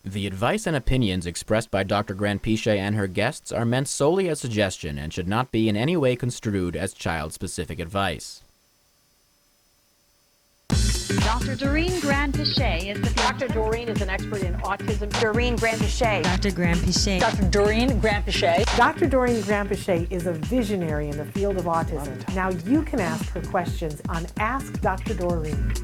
The advice and opinions expressed by Dr. Granpeesheh and her guests are meant solely as suggestion and should not be in any way construed as child-specific advice. Dr. Doreen Granpeesheh is the Dr. Doreen is an expert in autism. Doreen Granpeesheh. Dr. Granpeesheh. Dr. Doreen Granpeesheh. Dr. Doreen Granpeesheh is a visionary in the field of autism. Now you can ask her questions on Ask Dr. Doreen.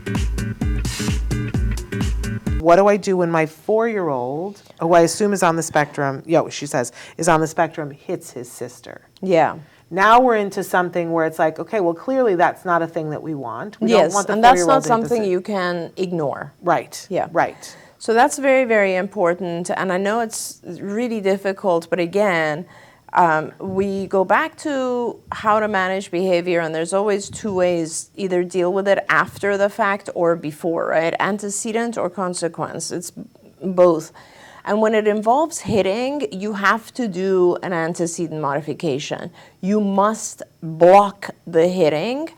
What do I do when my 4-year-old, who I assume is on the spectrum, she says, is on the spectrum, hits his sister? Yeah. Now we're into something where it's like, okay, well, clearly that's not a thing that we want. We don't want the and that's 4-year-old not to hit something the you can ignore. Right. Yeah. Right. So that's very, very important. And I know it's really difficult, but again, we go back to how to manage behavior, and there's always two ways: either deal with it after the fact or before, right? Antecedent or consequence. It's both. And when it involves hitting, you have to do an antecedent modification. You must block the hitting,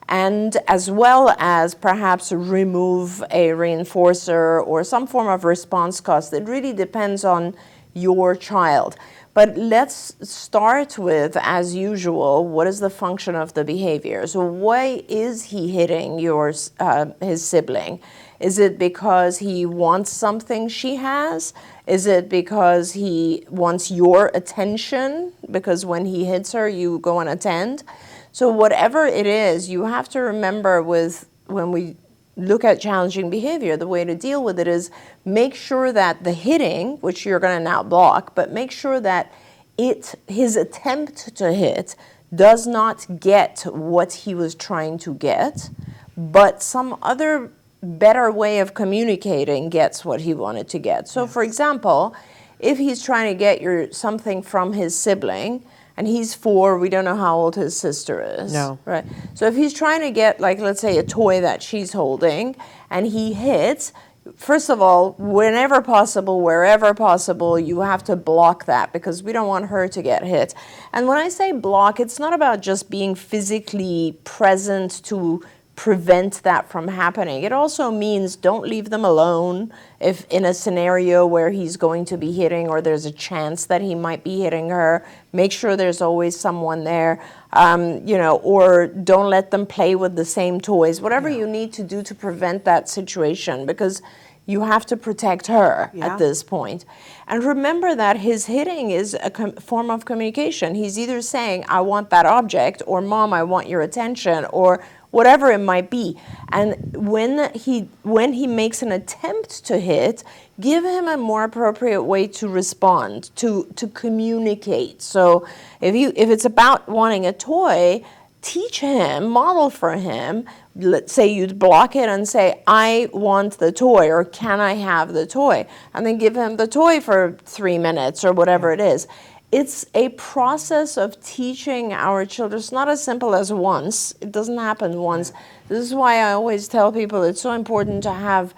and as well as perhaps remove a reinforcer or some form of response cost. It really depends on your child. But let's start with, as usual, what is the function of the behavior? So why is he hitting his sibling? Is it because he wants something she has? Is it because he wants your attention? Because when he hits her, you go and attend? So whatever it is, you have to remember when we look at challenging behavior, the way to deal with it is make sure that the hitting, which you're going to now block, but make sure that his attempt to hit does not get what he was trying to get, but some other better way of communicating gets what he wanted to get. So for example, if he's trying to get something from his sibling, and he's 4, we don't know how old his sister is. No. Right. So if he's trying to get, like, let's say a toy that she's holding, and he hits, first of all, whenever possible, wherever possible, you have to block that because we don't want her to get hit. And when I say block, it's not about just being physically present to prevent that from happening. It also means don't leave them alone if in a scenario where he's going to be hitting or there's a chance that he might be hitting her. Make sure there's always someone there, or don't let them play with the same toys. Whatever you need to do to prevent that situation, because you have to protect her at this point. And remember that his hitting is a form of communication. He's either saying, I want that object, or Mom, I want your attention, or whatever it might be. And when he makes an attempt to hit, give him a more appropriate way to respond, to communicate. So if it's about wanting a toy, teach him, model for him. Let's say you'd block it and say, I want the toy, or can I have the toy? And then give him the toy for 3 minutes or whatever it is. It's a process of teaching our children. It's not as simple as once. It doesn't happen once. This is why I always tell people it's so important to have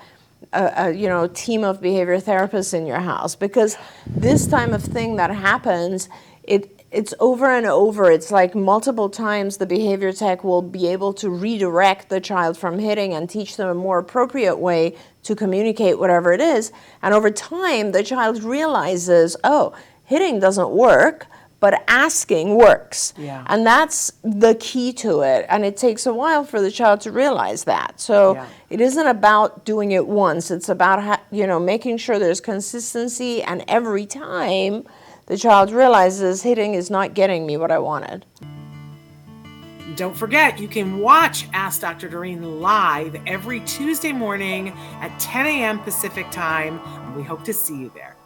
a team of behavior therapists in your house, because this time of thing that happens, it's over and over. It's like multiple times the behavior tech will be able to redirect the child from hitting and teach them a more appropriate way to communicate whatever it is. And over time, the child realizes, oh, hitting doesn't work, but asking works. Yeah. And that's the key to it. And it takes a while for the child to realize that. So it isn't about doing it once. It's about making sure there's consistency, and every time the child realizes hitting is not getting me what I wanted. Don't forget, you can watch Ask Dr. Doreen live every Tuesday morning at 10 a.m. Pacific time. We hope to see you there.